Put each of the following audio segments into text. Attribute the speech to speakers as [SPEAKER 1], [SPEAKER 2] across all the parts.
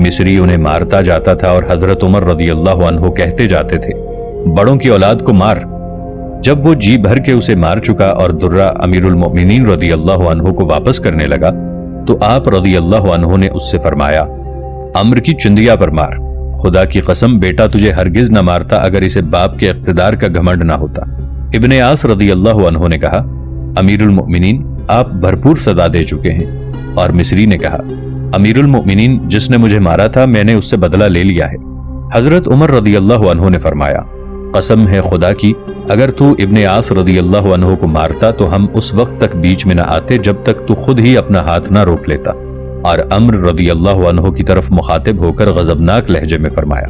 [SPEAKER 1] مصری انہیں مارتا جاتا تھا اور حضرت عمر رضی اللہ عنہ کہتے جاتے تھے بڑوں کی اولاد کو مار۔ جب وہ جی بھر کے اسے مار چکا اور درہ امیر المؤمنین رضی اللہ عنہ کو واپس کرنے لگا تو آپ رضی اللہ عنہ نے اس سے فرمایا عمر کی چندیا پر مار، خدا کی قسم بیٹا تجھے ہرگز نہ مارتا اگر اسے باپ کے اقتدار کا گھمنڈ نہ ہوتا۔ ابن عاص رضی اللہ عنہ نے کہا امیر المؤمنین آپ بھرپور سزا دے چکے ہیں، اور مصری نے کہا امیر المؤمنین جس نے مجھے مارا تھا میں نے اس سے بدلہ لے لیا ہے۔ حضرت عمر رضی اللہ عنہ نے فرمایا قسم ہے خدا کی اگر تو ابن عاص رضی اللہ عنہ کو مارتا تو ہم اس وقت تک بیچ میں نہ آتے جب تک تو خود ہی اپنا ہاتھ نہ روک لیتا۔ اور عمر رضی اللہ عنہ کی طرف مخاطب ہو کر غضبناک لہجے میں فرمایا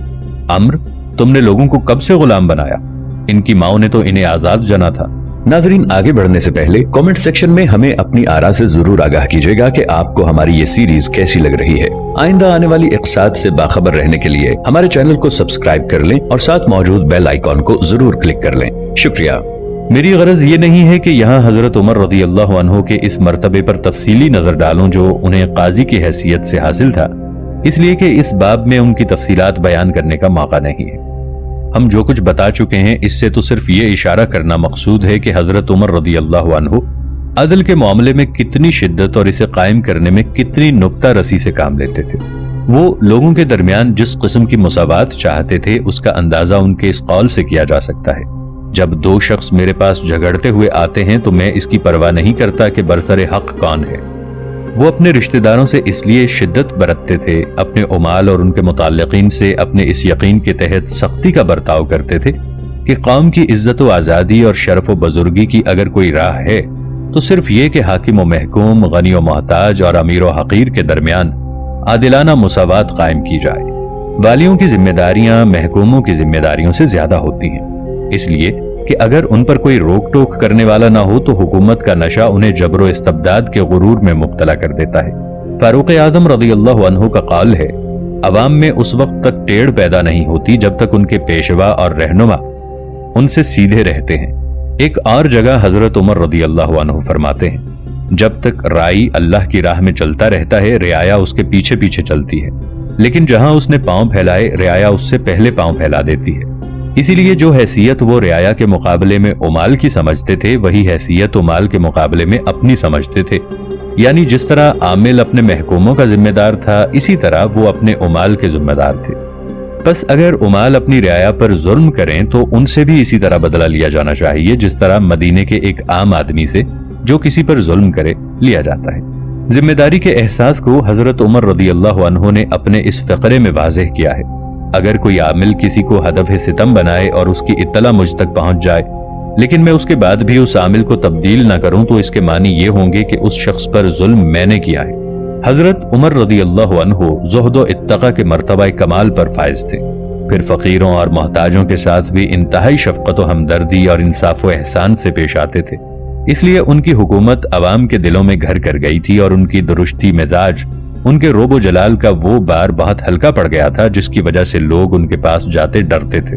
[SPEAKER 1] عمر تم نے لوگوں کو کب سے غلام بنایا؟ ان کی ماؤں نے تو انہیں آزاد جنا تھا۔
[SPEAKER 2] ناظرین آگے بڑھنے سے پہلے کامنٹ سیکشن میں ہمیں اپنی آراء سے ضرور آگاہ کیجیے گا کہ آپ کو ہماری یہ سیریز کیسی لگ رہی ہے۔ آئندہ آنے والی اقساط سے باخبر رہنے کے لیے ہمارے چینل کو سبسکرائب کر لیں اور ساتھ موجود بیل آئیکن کو ضرور کلک کر لیں۔ شکریہ۔
[SPEAKER 1] میری غرض یہ نہیں ہے کہ یہاں حضرت عمر رضی اللہ عنہ کے اس مرتبے پر تفصیلی نظر ڈالوں جو انہیں قاضی کی حیثیت سے حاصل تھا، اس لیے کہ اس باب میں ان کی تفصیلات بیان کرنے کا موقع نہیں ہے۔ ہم جو کچھ بتا چکے ہیں اس سے تو صرف یہ اشارہ کرنا مقصود ہے کہ حضرت عمر رضی اللہ عنہ عدل کے معاملے میں کتنی شدت اور اسے قائم کرنے میں کتنی نکتہ رسی سے کام لیتے تھے۔ وہ لوگوں کے درمیان جس قسم کی مساوات چاہتے تھے اس کا اندازہ ان کے اس قول سے کیا جا سکتا ہے جب دو شخص میرے پاس جھگڑتے ہوئے آتے ہیں تو میں اس کی پرواہ نہیں کرتا کہ برسر حق کون ہے۔ وہ اپنے رشتہ داروں سے اس لیے شدت برتتے تھے، اپنے عمال اور ان کے متعلقین سے اپنے اس یقین کے تحت سختی کا برتاؤ کرتے تھے کہ قوم کی عزت و آزادی اور شرف و بزرگی کی اگر کوئی راہ ہے تو صرف یہ کہ حاکم و محکوم، غنی و محتاج اور امیر و حقیر کے درمیان عادلانہ مساوات قائم کی جائے۔ والیوں کی ذمہ داریاں محکوموں کی ذمہ داریوں سے زیادہ ہوتی ہیں، اس لیے کہ اگر ان پر کوئی روک ٹوک کرنے والا نہ ہو تو حکومت کا نشہ انہیں جبر و استبداد کے غرور میں مبتلا کر دیتا ہے۔ فاروق اعظم رضی اللہ عنہ کا قول ہے عوام میں اس وقت تک ٹیڑھ پیدا نہیں ہوتی جب تک ان کے پیشوا اور رہنما ان سے سیدھے رہتے ہیں۔ ایک اور جگہ حضرت عمر رضی اللہ عنہ فرماتے ہیں جب تک رائی اللہ کی راہ میں چلتا رہتا ہے رعایا اس کے پیچھے پیچھے چلتی ہے، لیکن جہاں اس نے پاؤں پھیلائے رعایا اس سے پہلے پاؤں پھیلا دیتی ہے۔ اسی لیے جو حیثیت وہ رعایا کے مقابلے میں عمال کی سمجھتے تھے وہی حیثیت عمال کے مقابلے میں اپنی سمجھتے تھے، یعنی جس طرح عامل اپنے محکوموں کا ذمہ دار تھا اسی طرح وہ اپنے عمال کے ذمہ دار تھے۔ بس اگر عمال اپنی رعایا پر ظلم کریں تو ان سے بھی اسی طرح بدلہ لیا جانا چاہیے جس طرح مدینے کے ایک عام آدمی سے جو کسی پر ظلم کرے لیا جاتا ہے۔ ذمہ داری کے احساس کو حضرت عمر رضی اللہ عنہ نے اپنے اس فقرے میں واضح کیا ہے۔ اگر کوئی عامل کسی کو ہدف ستم بنائے اور اس کی اطلاع مجھ تک پہنچ جائے لیکن میں اس کے بعد بھی اس عامل کو تبدیل نہ کروں تو اس کے معنی یہ ہوں گے کہ اس شخص پر ظلم میں نے کیا ہے۔ حضرت عمر رضی اللہ عنہ زہد و اتقا کے مرتبہ کمال پر فائز تھے، پھر فقیروں اور محتاجوں کے ساتھ بھی انتہائی شفقت و ہمدردی اور انصاف و احسان سے پیش آتے تھے، اس لیے ان کی حکومت عوام کے دلوں میں گھر کر گئی تھی اور ان کی درشتی مزاج، ان کے روب و جلال کا وہ بار بہت ہلکا پڑ گیا تھا جس کی وجہ سے لوگ ان کے پاس جاتے ڈرتے تھے۔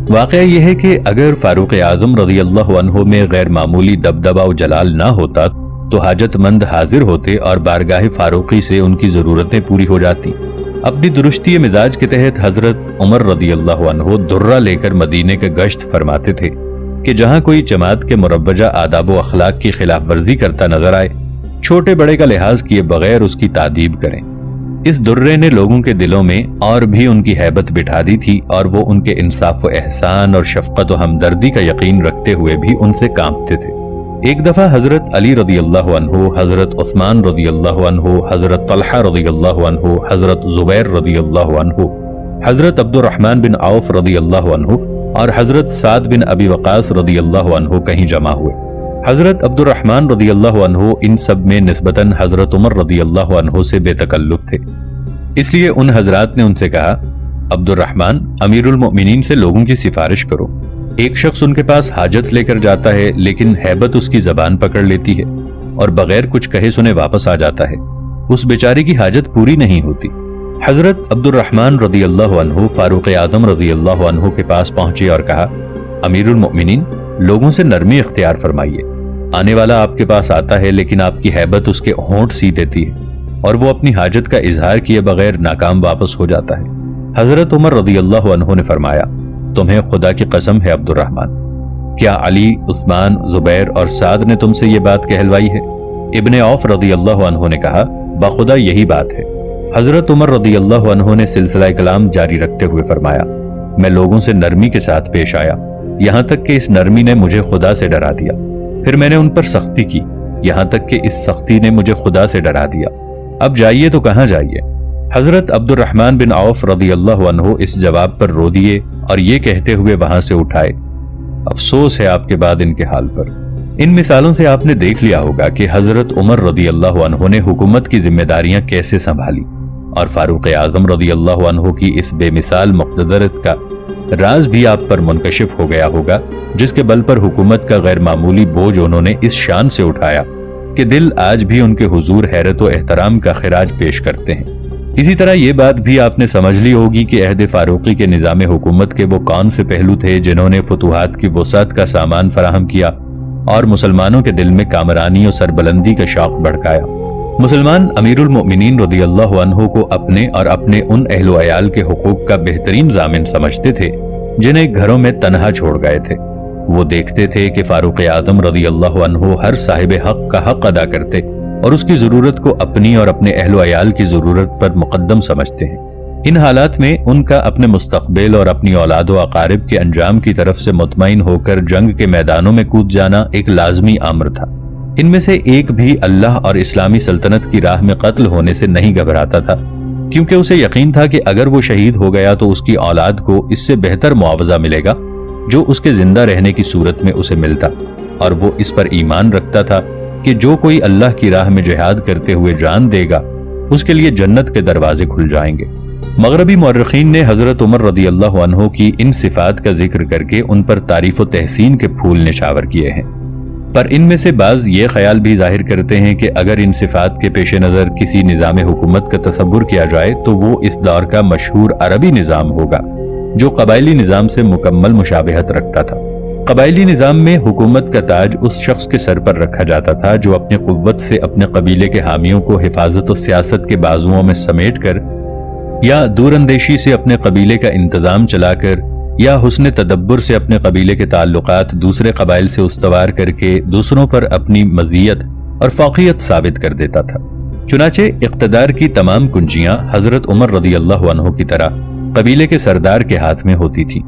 [SPEAKER 1] واقعہ یہ ہے کہ اگر فاروق اعظم رضی اللہ عنہ میں غیر معمولی دبدبہ و جلال نہ ہوتا تو حاجت مند حاضر ہوتے اور بارگاہ فاروقی سے ان کی ضرورتیں پوری ہو جاتی۔ اپنی درستی مزاج کے تحت حضرت عمر رضی اللہ عنہ درہ لے کر مدینے کے گشت فرماتے تھے کہ جہاں کوئی جماعت کے مروجہ آداب و اخلاق کی خلاف ورزی کرتا نظر آئے چھوٹے بڑے کا لحاظ کیے بغیر اس کی تعدیب کریں۔ اس درے نے لوگوں کے دلوں میں اور بھی ان کی ہیبت بٹھا دی تھی اور وہ ان کے انصاف و احسان اور شفقت و ہمدردی کا یقین رکھتے ہوئے بھی ان سے کانپتے تھے۔ ایک دفعہ حضرت علی رضی اللہ عنہ، حضرت عثمان رضی اللہ عنہ، حضرت طلحہ رضی اللہ عنہ، حضرت زبیر رضی اللہ عنہ، حضرت عبد الرحمن بن عوف رضی اللہ عنہ اور حضرت سعد بن ابی وقاص رضی اللہ عنہ کہیں جمع ہوئے۔ حضرت عبد الرحمن رضی اللہ عنہ ان سب میں نسبتاً حضرت عمر رضی اللہ عنہ سے بے تکلف تھے، اس لیے ان حضرات نے ان سے کہا عبد الرحمن امیر المؤمنین سے لوگوں کی سفارش کرو۔ ایک شخص ان کے پاس حاجت لے کر جاتا ہے لیکن ہیبت اس کی زبان پکڑ لیتی ہے اور بغیر کچھ کہے سنے واپس آ جاتا ہے، اس بیچارے کی حاجت پوری نہیں ہوتی۔ حضرت عبد الرحمن رضی اللہ عنہ فاروق اعظم رضی اللہ عنہ کے پاس پہنچے اور کہا امیر المؤمنین لوگوں سے نرمی اختیار فرمائیے، آنے والا آپ کے پاس آتا ہے لیکن آپ کی ہیبت اس کے ہونٹ سی دیتی ہے، اور وہ اپنی حاجت کا اظہار کیے بغیر ناکام واپس ہو جاتا ہے۔ حضرت عمر رضی اللہ عنہ نے فرمایا، تمہیں خدا کی قسم ہے عبد الرحمن، کیا علی، عثمان، زبیر اور سعد نے تم سے یہ بات کہلوائی ہے؟ ابن عوف رضی اللہ عنہ نے کہا، بخدا یہی بات ہے۔ حضرت عمر رضی اللہ عنہ نے سلسلہ کلام جاری رکھتے ہوئے فرمایا، میں لوگوں سے نرمی کے ساتھ پیش آیا، یہاں تک کہ اس نرمی نے مجھے خدا سے ڈرا دیا، پھر میں نے ان پر سختی کی، یہاں تک کہ اس سختی نے مجھے خدا سے ڈرا دیا، اب جائیے تو کہاں جائیے؟ حضرت عبد الرحمن بن عوف رضی اللہ عنہ اس جواب پر رو دیے اور یہ کہتے ہوئے وہاں سے اٹھائے، افسوس ہے آپ کے بعد ان کے حال پر۔ ان مثالوں سے آپ نے دیکھ لیا ہوگا کہ حضرت عمر رضی اللہ عنہ نے حکومت کی ذمہ داریاں کیسے سنبھالی، اور فاروق اعظم رضی اللہ عنہ کی اس بے مثال مقتدرت کا راز بھی آپ پر منکشف ہو گیا ہوگا، جس کے بل پر حکومت کا غیر معمولی بوجھ انہوں نے اس شان سے اٹھایا کہ دل آج بھی ان کے حضور حیرت و احترام کا خراج پیش کرتے ہیں۔ اسی طرح یہ بات بھی آپ نے سمجھ لی ہوگی کہ عہد فاروقی کے نظام حکومت کے وہ کون سے پہلو تھے جنہوں نے فتوحات کی وسعت کا سامان فراہم کیا اور مسلمانوں کے دل میں کامرانی اور سربلندی کا شوق بھڑکایا۔ مسلمان امیر المؤمنین رضی اللہ عنہ کو اپنے اور اپنے ان اہل و عیال کے حقوق کا بہترین ضامن سمجھتے تھے جنہیں گھروں میں تنہا چھوڑ گئے تھے۔ وہ دیکھتے تھے کہ فاروق اعظم رضی اللہ عنہ ہر صاحب حق کا حق ادا کرتے اور اس کی ضرورت کو اپنی اور اپنے اہل و عیال کی ضرورت پر مقدم سمجھتے ہیں۔ ان حالات میں ان کا اپنے مستقبل اور اپنی اولاد و اقارب کے انجام کی طرف سے مطمئن ہو کر جنگ کے میدانوں میں کود جانا ایک لازمی امر تھا۔ ان میں سے ایک بھی اللہ اور اسلامی سلطنت کی راہ میں قتل ہونے سے نہیں گھبراتا تھا، کیونکہ اسے یقین تھا کہ اگر وہ شہید ہو گیا تو اس کی اولاد کو اس سے بہتر معاوضہ ملے گا جو اس کے زندہ رہنے کی صورت میں اسے ملتا، اور وہ اس پر ایمان رکھتا تھا کہ جو کوئی اللہ کی راہ میں جہاد کرتے ہوئے جان دے گا اس کے لیے جنت کے دروازے کھل جائیں گے۔ مغربی مورخین نے حضرت عمر رضی اللہ عنہ کی ان صفات کا ذکر کر کے ان پر تعریف و تحسین کے پھول نشاور کیے ہیں، پر ان میں سے بعض یہ خیال بھی ظاہر کرتے ہیں کہ اگر ان صفات کے پیش نظر کسی نظام حکومت کا تصور کیا جائے تو وہ اس دور کا مشہور عربی نظام ہوگا جو قبائلی نظام سے مکمل مشابہت رکھتا تھا۔ قبائلی نظام میں حکومت کا تاج اس شخص کے سر پر رکھا جاتا تھا جو اپنے قوت سے اپنے قبیلے کے حامیوں کو حفاظت و سیاست کے بازوؤں میں سمیٹ کر، یا دور اندیشی سے اپنے قبیلے کا انتظام چلا کر، یا حسن تدبر سے اپنے قبیلے کے تعلقات دوسرے قبائل سے استوار کر کے دوسروں پر اپنی مزیت اور فوقیت ثابت کر دیتا تھا۔ چنانچہ اقتدار کی تمام کنجیاں حضرت عمر رضی اللہ عنہ کی طرح قبیلے کے سردار کے ہاتھ میں ہوتی تھی۔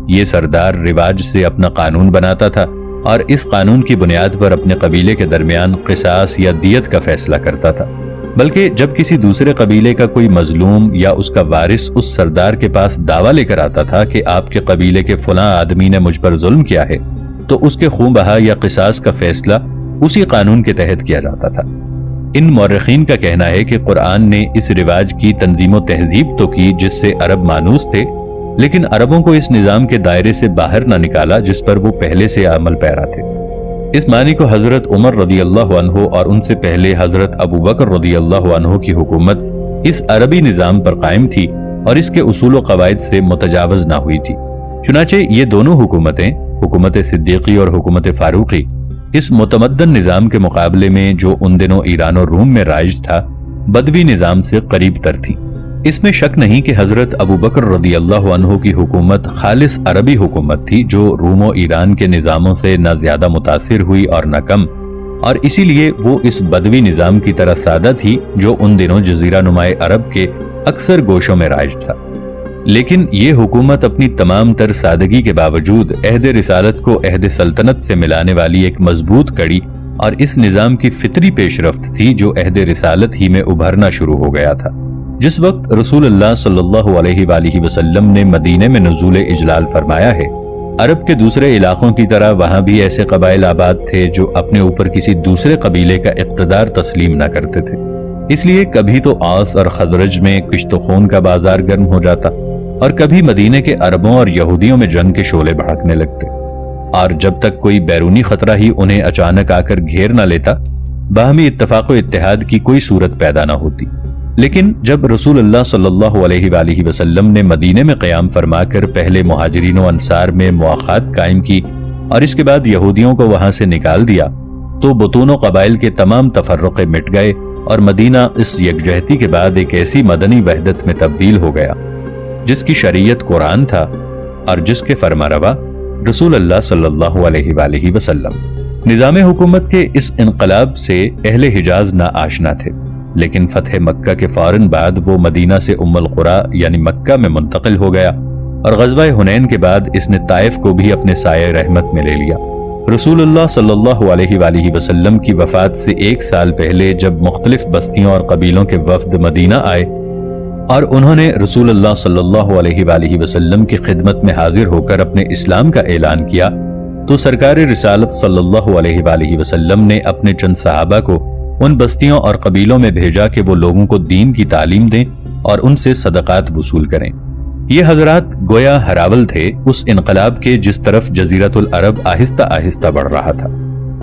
[SPEAKER 1] یہ سردار رواج سے اپنا قانون بناتا تھا اور اس قانون کی بنیاد پر اپنے قبیلے کے درمیان قصاص یا دیت کا فیصلہ کرتا تھا، بلکہ جب کسی دوسرے قبیلے کا کوئی مظلوم یا اس کا وارث اس سردار کے پاس دعویٰ لے کر آتا تھا کہ آپ کے قبیلے کے فلاں آدمی نے مجھ پر ظلم کیا ہے، تو اس کے خون بہا یا قصاص کا فیصلہ اسی قانون کے تحت کیا جاتا تھا۔ ان مورخین کا کہنا ہے کہ قرآن نے اس رواج کی تنظیم و تہذیب تو کی جس سے عرب مانوس تھے، لیکن عربوں کو اس نظام کے دائرے سے باہر نہ نکالا جس پر وہ پہلے سے عمل پیرا تھے۔ اس معنی کو حضرت عمر رضی اللہ عنہ اور ان سے پہلے حضرت ابو بکر رضی اللہ عنہ کی حکومت اس عربی نظام پر قائم تھی اور اس کے اصول و قواعد سے متجاوز نہ ہوئی تھی۔ چنانچہ یہ دونوں حکومتیں، حکومت صدیقی اور حکومت فاروقی، اس متمدن نظام کے مقابلے میں جو ان دنوں ایران و روم میں رائج تھا، بدوی نظام سے قریب تر تھی۔ اس میں شک نہیں کہ حضرت ابو بکر رضی اللہ عنہ کی حکومت خالص عربی حکومت تھی جو روم و ایران کے نظاموں سے نہ زیادہ متاثر ہوئی اور نہ کم، اور اسی لیے وہ اس بدوی نظام کی طرح سادہ تھی جو ان دنوں جزیرہ نمائے عرب کے اکثر گوشوں میں رائج تھا۔ لیکن یہ حکومت اپنی تمام تر سادگی کے باوجود عہد رسالت کو عہد سلطنت سے ملانے والی ایک مضبوط کڑی اور اس نظام کی فطری پیش رفت تھی جو عہد رسالت ہی میں ابھرنا شروع ہو گیا تھا۔ جس وقت رسول اللہ صلی اللہ علیہ وآلہ وسلم نے مدینے میں نزول اجلال فرمایا ہے، عرب کے دوسرے علاقوں کی طرح وہاں بھی ایسے قبائل آباد تھے جو اپنے اوپر کسی دوسرے قبیلے کا اقتدار تسلیم نہ کرتے تھے۔ اس لیے کبھی تو اوس اور خزرج میں کشت و خون کا بازار گرم ہو جاتا اور کبھی مدینے کے عربوں اور یہودیوں میں جنگ کے شعلے بھڑکنے لگتے، اور جب تک کوئی بیرونی خطرہ ہی انہیں اچانک آ کر گھیر نہ لیتا، باہمی اتفاق و اتحاد کی کوئی صورت پیدا نہ ہوتی۔ لیکن جب رسول اللہ صلی اللہ علیہ وآلہ وسلم نے مدینے میں قیام فرما کر پہلے مہاجرین و انصار میں مواخات قائم کی اور اس کے بعد یہودیوں کو وہاں سے نکال دیا، تو بطون و قبائل کے تمام تفرقے مٹ گئے اور مدینہ اس یکجہتی کے بعد ایک ایسی مدنی وحدت میں تبدیل ہو گیا جس کی شریعت قرآن تھا اور جس کے فرمانروا رسول اللہ صلی اللہ علیہ وآلہ وسلم۔ نظام حکومت کے اس انقلاب سے اہل حجاز نا آشنا تھے، لیکن فتح مکہ کے فوراً بعد وہ مدینہ سے ام القریٰ یعنی مکہ میں منتقل ہو گیا، اور غزوہ حنین کے بعد اس نے طائف کو بھی اپنے سایہ رحمت میں لے لیا۔ رسول اللہ صلی اللہ علیہ وآلہ وسلم کی وفات سے 1 سال پہلے جب مختلف بستیوں اور قبیلوں کے وفد مدینہ آئے اور انہوں نے رسول اللہ صلی اللہ علیہ وآلہ وسلم کی خدمت میں حاضر ہو کر اپنے اسلام کا اعلان کیا، تو سرکار رسالت صلی اللہ علیہ وآلہ وسلم نے اپنے چند صحابہ کو ان بستیوں اور قبیلوں میں بھیجا کہ وہ لوگوں کو دین کی تعلیم دیں اور ان سے صدقات وصول کریں۔ یہ حضرات گویا ہراول تھے اس انقلاب کے جس طرف جزیرۃ العرب آہستہ آہستہ بڑھ رہا تھا۔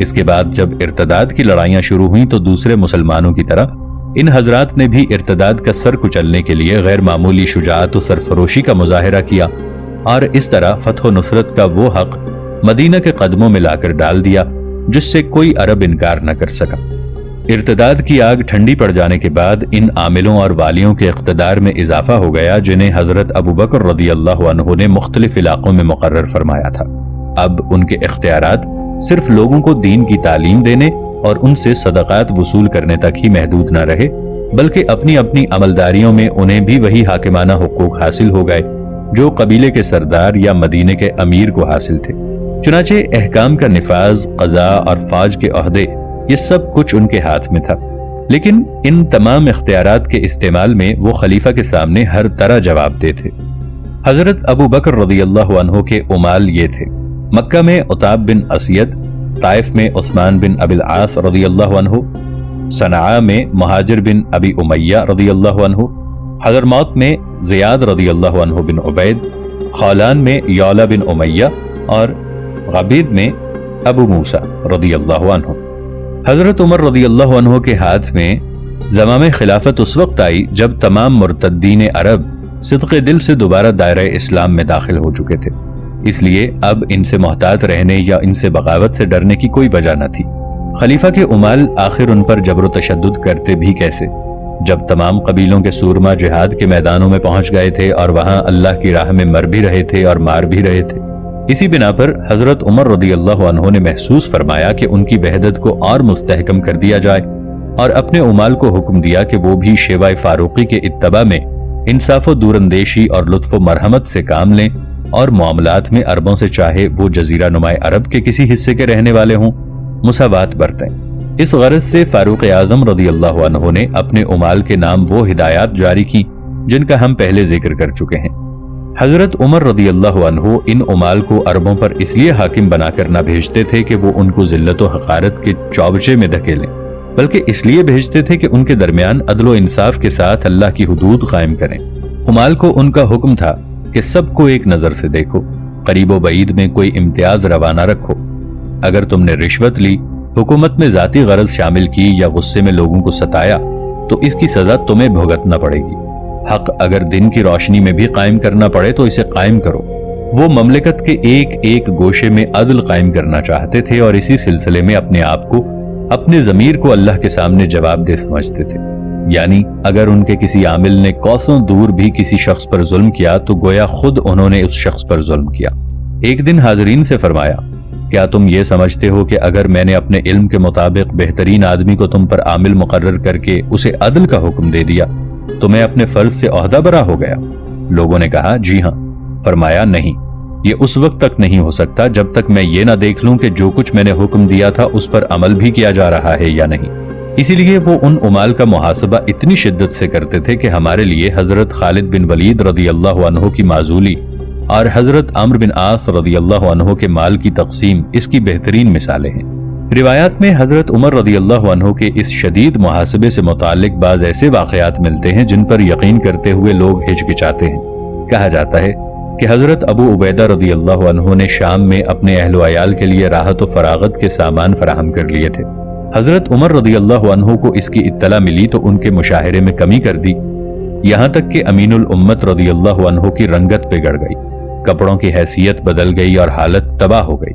[SPEAKER 1] اس کے بعد جب ارتداد کی لڑائیاں شروع ہوئیں تو دوسرے مسلمانوں کی طرح ان حضرات نے بھی ارتداد کا سر کچلنے کے لیے غیر معمولی شجاعت و سرفروشی کا مظاہرہ کیا، اور اس طرح فتح و نصرت کا وہ حق مدینہ کے قدموں میں لا کر ڈال دیا جس سے کوئی عرب انکار نہ کر سکا۔ ارتداد کی آگ ٹھنڈی پڑ جانے کے بعد ان عاملوں اور والیوں کے اقتدار میں اضافہ ہو گیا جنہیں حضرت ابو بکر رضی اللہ عنہ نے مختلف علاقوں میں مقرر فرمایا تھا۔ اب ان کے اختیارات صرف لوگوں کو دین کی تعلیم دینے اور ان سے صدقات وصول کرنے تک ہی محدود نہ رہے، بلکہ اپنی اپنی عملداریوں میں انہیں بھی وہی حاکمانہ حقوق حاصل ہو گئے جو قبیلے کے سردار یا مدینے کے امیر کو حاصل تھے۔ چنانچہ احکام کا نفاذ، قضاء اور فوج کے عہدے، یہ سب کچھ ان کے ہاتھ میں تھا، لیکن ان تمام اختیارات کے استعمال میں وہ خلیفہ کے سامنے ہر طرح جواب دے تھے۔ حضرت ابو بکر رضی اللہ عنہ کے امال یہ تھے: مکہ میں عتاب بن اسید، طائف میں عثمان بن ابی العاص رضی اللہ عنہ، صنعاء میں مہاجر بن ابی امیہ رضی اللہ عنہ، حضرموت میں زیاد رضی اللہ عنہ بن عبید، خولان میں یعلا بن امیہ، اور غبید میں ابو موسیٰ رضی اللہ عنہ۔ حضرت عمر رضی اللہ عنہ کے ہاتھ میں زمام خلافت اس وقت آئی جب تمام مرتدین عرب صدق دل سے دوبارہ دائرہ اسلام میں داخل ہو چکے تھے، اس لیے اب ان سے محتاط رہنے یا ان سے بغاوت سے ڈرنے کی کوئی وجہ نہ تھی۔ خلیفہ کے امال آخر ان پر جبر و تشدد کرتے بھی کیسے، جب تمام قبیلوں کے سورما جہاد کے میدانوں میں پہنچ گئے تھے اور وہاں اللہ کی راہ میں مر بھی رہے تھے اور مار بھی رہے تھے۔ اسی بنا پر حضرت عمر رضی اللہ عنہ نے محسوس فرمایا کہ ان کی وحدت کو اور مستحکم کر دیا جائے، اور اپنے امال کو حکم دیا کہ وہ بھی شیوہ فاروقی کے اتباع میں انصاف و دور اندیشی اور لطف و مرحمت سے کام لیں، اور معاملات میں عربوں سے چاہے وہ جزیرہ نمائے عرب کے کسی حصے کے رہنے والے ہوں مساوات برتیں۔ اس غرض سے فاروق اعظم رضی اللہ عنہ نے اپنے امال کے نام وہ ہدایات جاری کی جن کا ہم پہلے ذکر کر چکے ہیں۔ حضرت عمر رضی اللہ عنہ ان امال کو عربوں پر اس لیے حاکم بنا کر نہ بھیجتے تھے کہ وہ ان کو ذلت و حقارت کے چوبچے میں دھکیلیں، بلکہ اس لیے بھیجتے تھے کہ ان کے درمیان عدل و انصاف کے ساتھ اللہ کی حدود قائم کریں۔ امال کو ان کا حکم تھا کہ سب کو ایک نظر سے دیکھو، قریب و بعید میں کوئی امتیاز روا نہ رکھو۔ اگر تم نے رشوت لی، حکومت میں ذاتی غرض شامل کی یا غصے میں لوگوں کو ستایا تو اس کی سزا تمہیں بھگتنا پڑے گی۔ حق اگر دن کی روشنی میں بھی قائم کرنا پڑے تو اسے قائم کرو۔ وہ مملکت کے ایک ایک گوشے میں عدل قائم کرنا چاہتے تھے اور اسی سلسلے میں اپنے آپ کو، اپنے ضمیر کو اللہ کے سامنے جواب دہ سمجھتے تھے۔ یعنی اگر ان کے کسی عامل نے کوسوں دور بھی کسی شخص پر ظلم کیا تو گویا خود انہوں نے اس شخص پر ظلم کیا۔ ایک دن حاضرین سے فرمایا: کیا تم یہ سمجھتے ہو کہ اگر میں نے اپنے علم کے مطابق بہترین آدمی کو تم پر عامل مقرر کر کے اسے عدل کا حکم دے دیا تو میں اپنے فرض سے عہدہ برا ہو گیا؟ لوگوں نے کہا: جی ہاں۔ فرمایا: نہیں، یہ اس وقت تک نہیں ہو سکتا جب تک میں یہ نہ دیکھ لوں کہ جو کچھ میں نے حکم دیا تھا اس پر عمل بھی کیا جا رہا ہے یا نہیں۔ اسی لیے وہ ان امال کا محاسبہ اتنی شدت سے کرتے تھے کہ ہمارے لیے حضرت خالد بن ولید رضی اللہ عنہ کی معزولی اور حضرت عمرو بن عاص رضی اللہ عنہ کے مال کی تقسیم اس کی بہترین مثالیں ہیں۔ روایات میں حضرت عمر رضی اللہ عنہ کے اس شدید محاسبے سے متعلق بعض ایسے واقعات ملتے ہیں جن پر یقین کرتے ہوئے لوگ ہچکچاتے ہیں۔ کہا جاتا ہے کہ حضرت ابو عبیدہ رضی اللہ عنہ نے شام میں اپنے اہل و عیال کے لیے راحت و فراغت کے سامان فراہم کر لیے تھے۔ حضرت عمر رضی اللہ عنہ کو اس کی اطلاع ملی تو ان کے مشاہرے میں کمی کر دی، یہاں تک کہ امین الامت رضی اللہ عنہ کی رنگت بگڑ گئی، کپڑوں کی حیثیت بدل گئی اور حالت تباہ ہو گئی۔